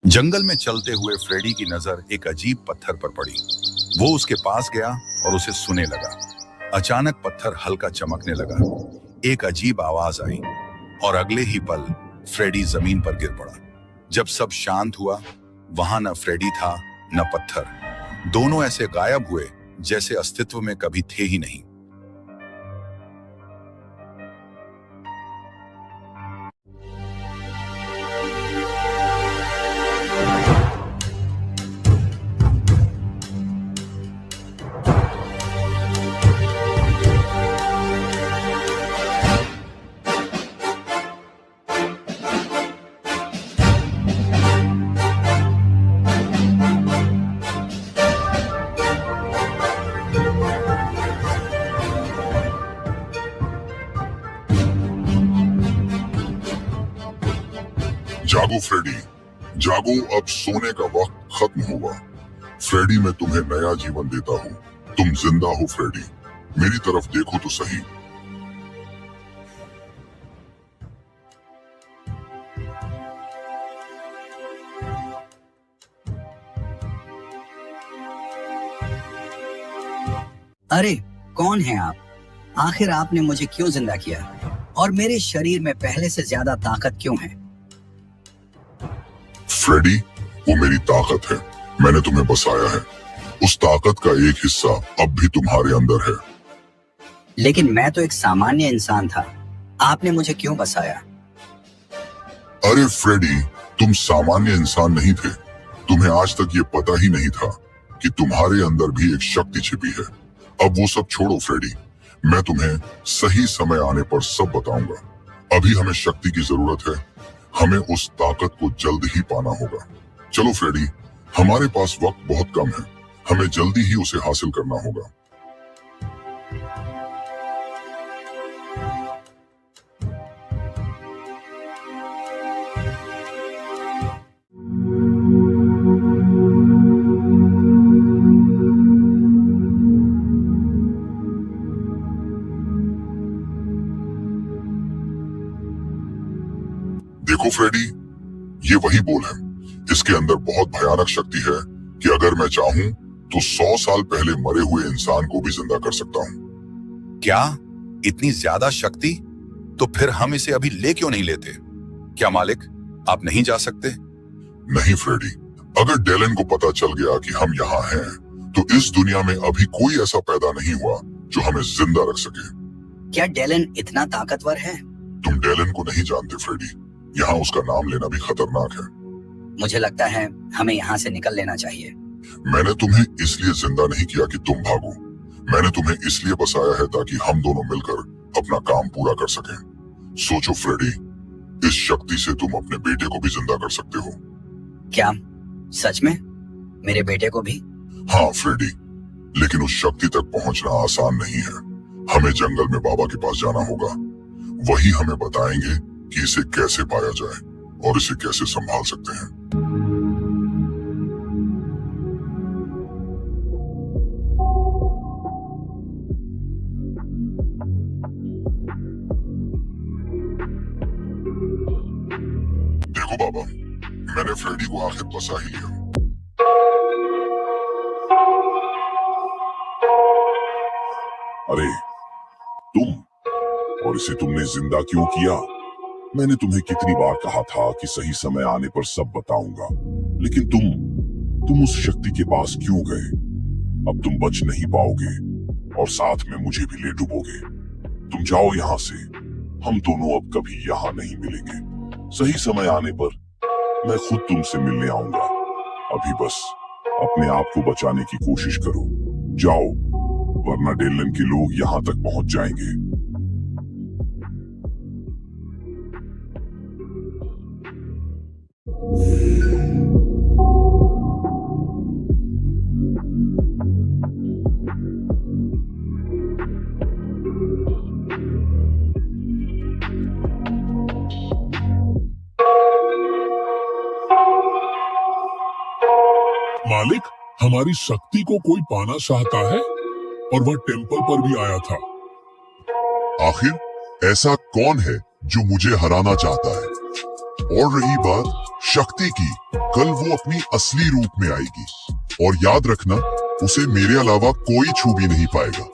जंगल में चलते हुए फ्रेडी की नजर एक अजीब पत्थर पर पड़ी। वो उसके पास गया और उसे सुने लगा। अचानक पत्थर हल्का चमकने लगा, एक अजीब आवाज आई और अगले ही पल फ्रेडी जमीन पर गिर पड़ा। जब सब शांत हुआ, वहां न फ्रेडी था न पत्थर। दोनों ऐसे गायब हुए जैसे अस्तित्व में कभी थे ही नहीं। जागो फ्रेडी, जागो, अब सोने का वक्त खत्म हुआ। फ्रेडी, मैं तुम्हें नया जीवन देता हूँ। तुम जिंदा हो फ्रेडी, मेरी तरफ देखो तो सही। अरे कौन है आप? आखिर आपने मुझे क्यों जिंदा किया? और मेरे शरीर में पहले से ज्यादा ताकत क्यों है? फ्रेडी, वो मेरी ताकत है। मैंने तुम्हें बसाया है। उस ताकत का एक हिस्सा अब भी तुम्हारे अंदर है। लेकिन मैं तो एक सामान्य इंसान था। आपने मुझे क्यों बसाया? अरे फ्रेडी, तुम सामान्य इंसान नहीं थे। तुम्हें आज तक ये पता ही नहीं था कि तुम्हारे अंदर भी एक शक्ति छिपी है। अब वो सब छोड़ो फ्रेडी, मैं तुम्हें सही समय आने पर सब बताऊंगा। अभी हमें शक्ति की जरूरत है। हमें उस ताकत को जल्द ही पाना होगा। चलो फ्रेडी, हमारे पास वक्त बहुत कम है। हमें जल्दी ही उसे हासिल करना होगा। देखो फ्रेडी, ये वही बोल है। इसके अंदर बहुत भयानक शक्ति है कि अगर मैं चाहूं तो 100 साल पहले मरे हुए इंसान को भी जिंदा कर सकता हूं। क्या इतनी ज्यादा शक्ति? तो फिर हम इसे अभी ले क्यों नहीं लेते? क्या मालिक, आप नहीं जा सकते? नहीं फ्रेडी, अगर डेलन को पता चल गया कि हम यहाँ हैं, तो इस दुनिया में अभी कोई ऐसा पैदा नहीं हुआ जो हमें जिंदा रख सके। क्या डेलन इतना ताकतवर है? तुम डेलन को नहीं जानते फ्रेडी। यहाँ उसका नाम लेना भी खतरनाक है। मुझे लगता है हमें यहाँ से निकल लेना चाहिए। मैंने तुम्हें इसलिए जिंदा नहीं किया कि तुम भागो। मैंने तुम्हें इसलिए बसाया है ताकि हम दोनों मिलकर अपना काम पूरा कर सकें। सोचो फ्रेडी, इस शक्ति से तुम अपने बेटे को भी जिंदा कर सकते हो। क्या सच में? मेरे बेटे को भी? हाँ फ्रेडी, लेकिन उस शक्ति तक पहुंचना आसान नहीं है। हमें जंगल में बाबा के पास जाना होगा। वही हमें बताएंगे कि इसे कैसे पाया जाए और इसे कैसे संभाल सकते हैं। देखो बाबा, मैंने फ्रेडी को आखिर बसा ही लिया। अरे तुम, और इसे तुमने जिंदा क्यों किया? मैंने तुम्हें कितनी बार कहा था कि सही समय आने पर सब बताऊंगा, लेकिन तुम उस शक्ति के पास क्यों गए? अब तुम बच नहीं पाओगे और साथ में मुझे भी ले डुबोगे। तुम जाओ यहाँ से। हम दोनों अब कभी यहाँ नहीं मिलेंगे। सही समय आने पर मैं खुद तुमसे मिलने आऊंगा। अभी बस अपने आप को बचाने की कोशिश करो। जाओ, वरना डेलन के लोग यहाँ तक पहुंच जाएंगे। मालिक, हमारी शक्ति को कोई पाना चाहता है और वह टेंपल पर भी आया था। आखिर ऐसा कौन है जो मुझे हराना चाहता है? और रही बात शक्ति की कल वो अपनी असली रूप में आएगी और याद रखना उसे मेरे अलावा कोई छू भी नहीं पाएगा।